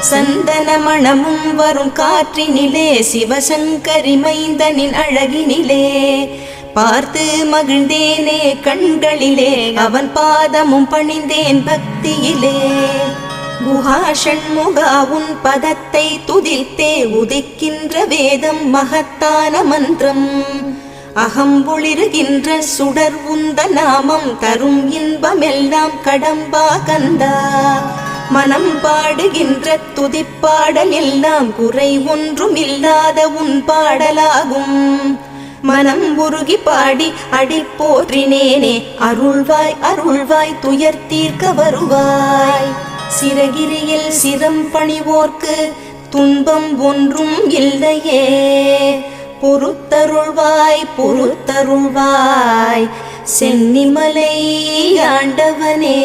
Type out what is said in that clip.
சந்தன மணமும் வரும் காற்றினிலே சிவசங்கரி மைந்தனின் அழகினிலே பார்த்து மகிழ்ந்தேனே கண்களிலே அவன் பாதமும் பணிந்தேன் பக்தியிலே குஹா ஷண்முகா உன் பதத்தை துதித்தே உதிக்கின்ற வேதம் மகத்தான மந்திரம் அகம்பொளிருகின்ற சுடர் உந்த நாமம் தரும் இன்பமெல்லாம் கடம்பா கந்தா மனம் பாடுகின்ற துதிப்பாடல் எல்லாம் குறை ஒன்றும் இல்லாத உன் பாடலாகும் மனம் உருகி பாடி அடி போற்றினேனே அருள்வாய் அருள்வாய் துயர் தீர்க்க வருவாய் சிறகிரியில் சிரம் பணிவோர்க்கு துன்பம் ஒன்றும் இல்லையே பொறுத்தருள்வாய் பொறுத்தருள்வாய் சென்னிமலை ஆண்டவனே.